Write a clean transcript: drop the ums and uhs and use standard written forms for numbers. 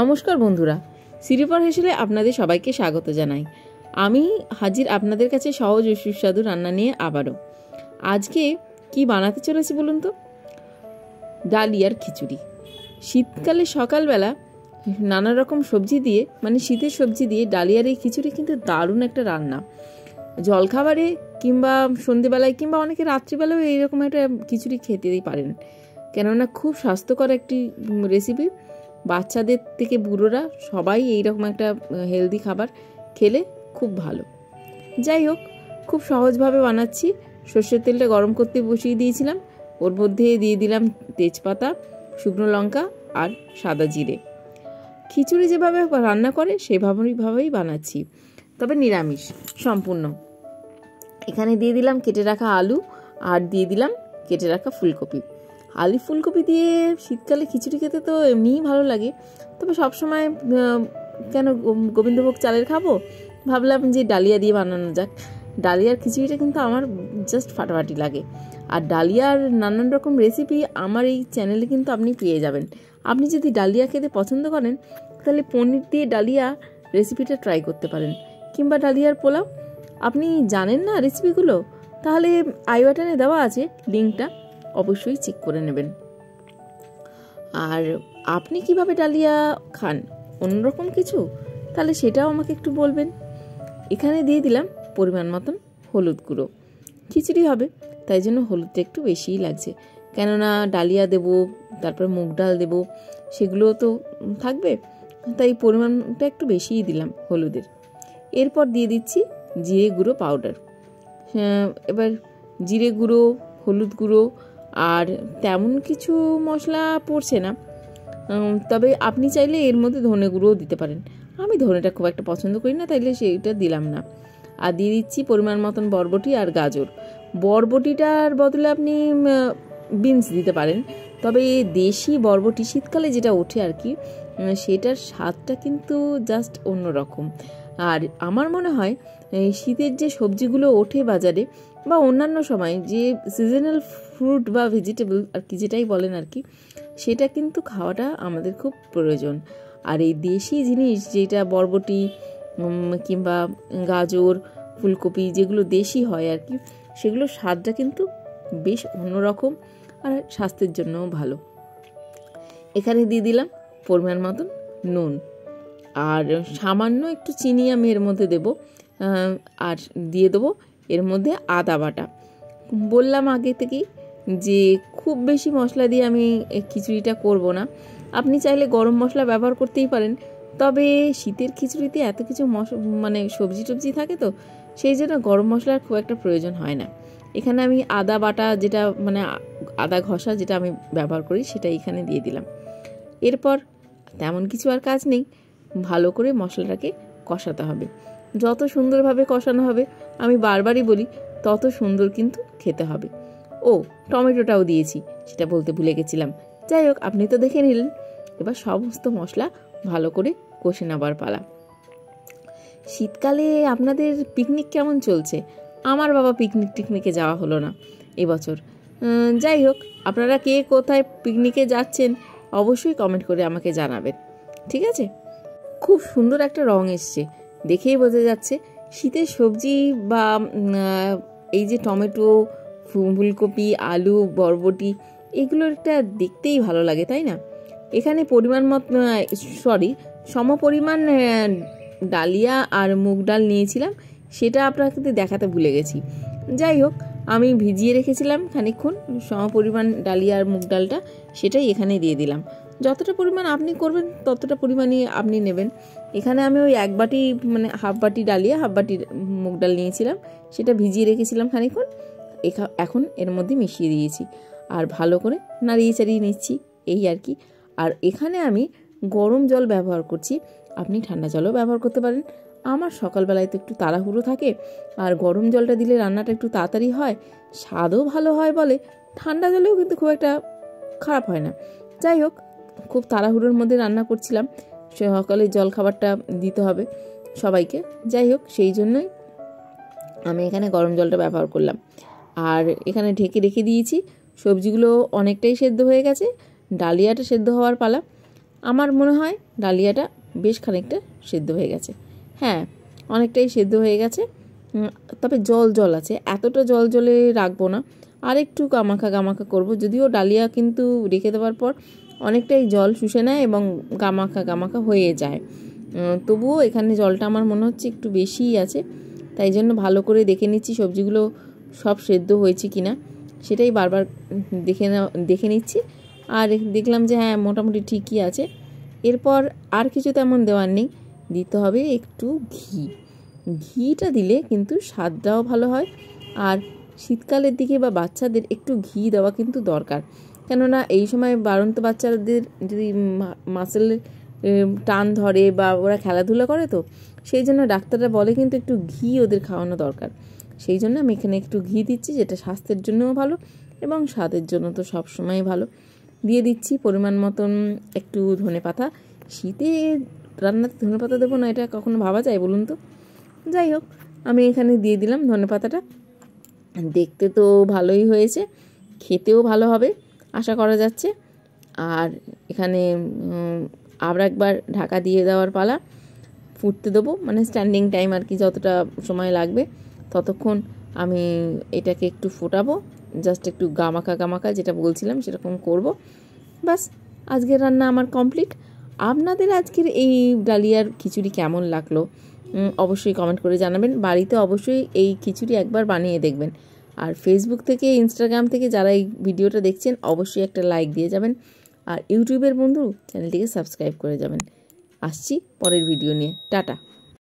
নমস্কার বন্ধুরা, সিরিপার হেসেলে আপনাদের সবাইকে স্বাগত জানাই। আমি হাজির আপনাদের কাছে সহজ ও সুস্বাদু রান্না নিয়ে আবারও। আজকে কি বানাতে চলেছি বলুন তো? ডালিয়ার খিচুড়ি। শীতকালে সকালবেলা নানা রকম সবজি দিয়ে, মানে শীতের সবজি দিয়ে ডালিয়ার এই খিচুড়ি কিন্তু দারুণ একটা রান্না। জলখাবারে কিংবা সন্ধেবেলায় কিংবা অনেকে রাত্রিবেলাও এইরকম একটা খিচুড়ি খেতেই পারেন, কেননা খুব স্বাস্থ্যকর একটি রেসিপি। বাচ্চাদের থেকে বুড়োরা সবাই এইরকম একটা হেলদি খাবার খেলে খুব ভালো। যাই হোক, খুব সহজভাবে বানাচ্ছি। সর্ষের তেলটা গরম করতে বসিয়ে দিয়েছিলাম, ওর মধ্যে দিয়ে দিলাম তেজপাতা, শুকনো লঙ্কা আর সাদা জিরে। খিচুড়ি যেভাবে রান্না করে সেভাবেই বানাচ্ছি, তবে নিরামিষ সম্পূর্ণ। এখানে দিয়ে দিলাম কেটে রাখা আলু আর দিয়ে দিলাম কেটে রাখা ফুলকপি। আলু ফুলকপি দিয়ে শীতকালে খিচুড়ি খেতে তো এমনিই ভালো লাগে, তবে সবসময় কেন গোবিন্দভোগ চালের খাবো, ভাবলাম যে ডালিয়া দিয়ে বানানো যাক। ডালিয়ার খিচুড়িটা কিন্তু আমার জাস্ট ফাটাফাটি লাগে। আর ডালিয়ার নানান রকম রেসিপি আমার এই চ্যানেলে কিন্তু আপনি পেয়ে যাবেন। আপনি যদি ডালিয়া খেতে পছন্দ করেন তাহলে পনির দিয়ে ডালিয়া রেসিপিটা ট্রাই করতে পারেন, কিংবা ডালিয়ার পোলাও। আপনি জানেন না রেসিপিগুলো, তাহলে আই বাটনে দেওয়া আছে লিঙ্কটা, অবশ্যই চেক করে নেবেন। আর আপনি কিভাবে ডালিয়া খান, অন্যরকম কিছু, তাহলে সেটাও আমাকে একটু বলবেন। এখানে দিয়ে দিলাম পরিমাণ মতন হলুদ গুঁড়ো। খিচুড়ি হবে তাই জন্য হলুদটা একটু বেশিই লাগছে, কেননা ডালিয়া দেব, তারপর মুগ ডাল দেব, সেগুলো তো থাকবে, তাই পরিমাণটা একটু বেশিই দিলাম হলুদের। এরপর দিয়ে দিচ্ছি জিরে গুঁড়ো পাউডার। এবার জিরে গুঁড়ো, হলুদ গুঁড়ো আর তেমন কিছু মশলা পড়ছে না, তবে আপনি চাইলে এর মধ্যে ধনে গুঁড়োও দিতে পারেন। আমি ধনেটা খুব একটা পছন্দ করি না, তাইলে সেইটা দিলাম না। আর দিয়ে দিচ্ছি পরিমাণ মতন বরবটি আর গাজর। বরবটিটার বদলে আপনি বিনস দিতে পারেন, তবে দেশি বরবটি শীতকালে যেটা ওঠে আর কি, সেটার স্বাদটা কিন্তু জাস্ট অন্যরকম। আর আমার মনে হয় শীতের যে সবজিগুলো ওঠে বাজারে বা অন্যান্য সময়, যে সিজনাল ফ্রুট বা ভেজিটেবল আর কি যেটাই বলেন আর কি, সেটা কিন্তু খাওয়াটা আমাদের খুব প্রয়োজন। আর এই দেশি জিনিস যেটা বরবটি কিংবা গাজর, ফুলকপি, যেগুলো দেশি হয় আর কি, সেগুলোর স্বাদটা কিন্তু বেশ অন্যরকম আর স্বাস্থ্যের জন্যও ভালো। এখানে দিয়ে দিলাম পরিমাণ মতন নুন আর সামান্য একটু চিনি আমি এর মধ্যে দেব। আর দিয়ে দেবো এর মধ্যে আদা বাটা। বললাম আগে থেকেই যে খুব বেশি মশলা দিয়ে আমি খিচুড়িটা করব না। আপনি চাইলে গরম মশলা ব্যবহার করতেই পারেন, তবে শীতের খিচুড়িতে এত কিছু মানে সবজি টবজি থাকে তো, সেই জন্য গরম মশলার খুব একটা প্রয়োজন হয় না। এখানে আমি আদা বাটা, যেটা মানে আদা ঘষা যেটা আমি ব্যবহার করি, সেটা এখানে দিয়ে দিলাম। এরপর তেমন কিছু আর কাজ নেই, ভালো করে মশলাটাকে কষাতে হবে। যত সুন্দরভাবে কষানো হবে, আমি বারবারই বলি, তত সুন্দর কিন্তু খেতে হবে। ও টমেটোটাও দিয়েছি, সেটা বলতে ভুলে গেছিলাম। যাই হোক, আপনি তো দেখে নিলেন। এবার সমস্ত মশলা ভালো করে কষে নেবার পালা। শীতকালে আপনাদের পিকনিক কেমন চলছে? আমার বাবা টিকনিকে যাওয়া হলো না এবছর। যাই হোক, আপনারা কে কোথায় পিকনিকে যাচ্ছেন অবশ্যই কমেন্ট করে আমাকে জানাবেন, ঠিক আছে? খুব সুন্দর একটা রং এসছে, দেখেই বোঝা যাচ্ছে শীতের সবজি। বা এই যে টমেটো, ফুলকপি, আলু, বরবটি, এগুলোটা দেখতেই ভালো লাগে, তাই না? এখানে সমপরিমাণ ডালিয়া আর মুগ ডাল নিয়েছিলাম, সেটা আপনাকে দেখাতে ভুলে গেছি। যাই হোক, আমি ভিজিয়ে রেখেছিলাম খানিকক্ষণ সমপরিমাণ ডালিয়া আর মুগ ডালটা, সেটাই এখানে দিয়ে দিলাম। যতটা পরিমাণ আপনি করবেন ততটা পরিমাণই আপনি নেবেন। এখানে আমি ওই এক বাটি, মানে হাফ বাটি ডালিয়া, হাফ বাটি মুগ ডাল নিয়েছিলাম, সেটা ভিজিয়ে রেখেছিলাম খানিকক্ষণ। এখন এর মধ্যে মিশিয়ে দিয়েছি আর ভালো করে নাড়িয়ে চাড়িয়ে নিচ্ছি, এই আর কি। আর এখানে আমি গরম জল ব্যবহার করছি, আপনি ঠান্ডা জলও ব্যবহার করতে পারেন। আমার সকালবেলায় তো একটু তাড়াহুড়ো থাকে, আর গরম জলটা দিলে রান্নাটা একটু তাড়াতাড়ি হয়, স্বাদও ভালো হয় বলে। ঠান্ডা জলেও কিন্তু খুব একটা খারাপ হয় না। যাই হোক, খুব তাড়াহুড়োর মধ্যে রান্না করছিলাম, সকালে জল খাবারটা দিতে হবে সবাইকে। যাই হোক, সেই জন্যই আমি এখানে গরম জলটা ব্যবহার করলাম। আর এখানে ঢেকে রেখে দিয়েছি। সবজিগুলো অনেকটাই সেদ্ধ হয়ে গেছে, ডালিয়াটা সেদ্ধ হওয়ার পালা। আমার মনে হয় ডালিয়াটা বেশ খানিকটা সেদ্ধ হয়ে গেছে। হ্যাঁ, অনেকটাই সেদ্ধ হয়ে গেছে, তবে জল জল আছে, এতটা জল জলে রাখবো না, আর একটু গামাখা গামাখা করব। যদিও ডালিয়া কিন্তু রেখে দেওয়ার পর অনেকটাই জল শুষে নেয় এবং গামাখা গামাখা হয়ে যায়, তবুও এখানে জলটা আমার মনে হচ্ছে একটু বেশিই আছে। তাই জন্য ভালো করে দেখে নিচ্ছি সবজিগুলো সব সেদ্ধ হয়েছে কিনা, সেটাই বারবার দেখে নিচ্ছি। আর দেখলাম যে হ্যাঁ, মোটামুটি ঠিকই আছে। এরপর আর কিছু তেমন দেওয়ার নেই, দিতে হবে একটু ঘি। ঘিটা দিলে কিন্তু স্বাদটাও ভালো হয়, আর শীতকালের দিকে বা বাচ্চাদের একটু ঘি দেওয়া কিন্তু দরকার। কেননা এই সময় বাড়ন্ত বাচ্চাদের যদি মাসেল টান ধরে বা ওরা খেলাধুলা করে, তো সেই জন্য ডাক্তাররা বলে কিন্তু একটু ঘি ওদের খাওয়ানো দরকার। সেই জন্য আমি এখানে একটু ঘি দিচ্ছি, যেটা স্বাস্থ্যের জন্যও ভালো এবং স্বাদের জন্য তো সবসময় ভালো। দিয়ে দিচ্ছি পরিমাণ মতন একটু ধনেপাতা। শীতে রান্নাতে ধনেপাতা দেবো না, এটা কখনো ভাবা যায় বলুন তো? যাই হোক, আমি এখানে দিয়ে দিলাম ধনেপাতাটা। দেখতে তো ভালোই হয়েছে, খেতেও ভালো হবে আশা করা যাচ্ছে। আর এখানে আবার একবার ঢাকা দিয়ে দেওয়ার পালা, ফুটতে দেবো, মানে স্ট্যান্ডিং টাইম আর কি, যতটা সময় লাগবে ততক্ষণ আমি এটাকে একটু ফোটাবো। জাস্ট একটু গামাখা গামাখা যেটা বলছিলাম সেরকম করব। বাস, আজকের রান্না আমার কমপ্লিট। আপনাদের আজকের এই ডালিয়ার খিচুড়ি কেমন লাগলো অবশ্যই কমেন্ট করে জানাবেন। বাড়িতে অবশ্যই এই খিচুড়ি একবার বানিয়ে দেখবেন। আর ফেসবুক থেকে, ইনস্টাগ্রাম থেকে যারা এই ভিডিওটা দেখছেন অবশ্যই একটা লাইক দিয়ে যাবেন। আর ইউটিউবের বন্ধু চ্যানেলটিকে সাবস্ক্রাইব করে যাবেন। আসছি পরের ভিডিও নিয়ে। টাটা।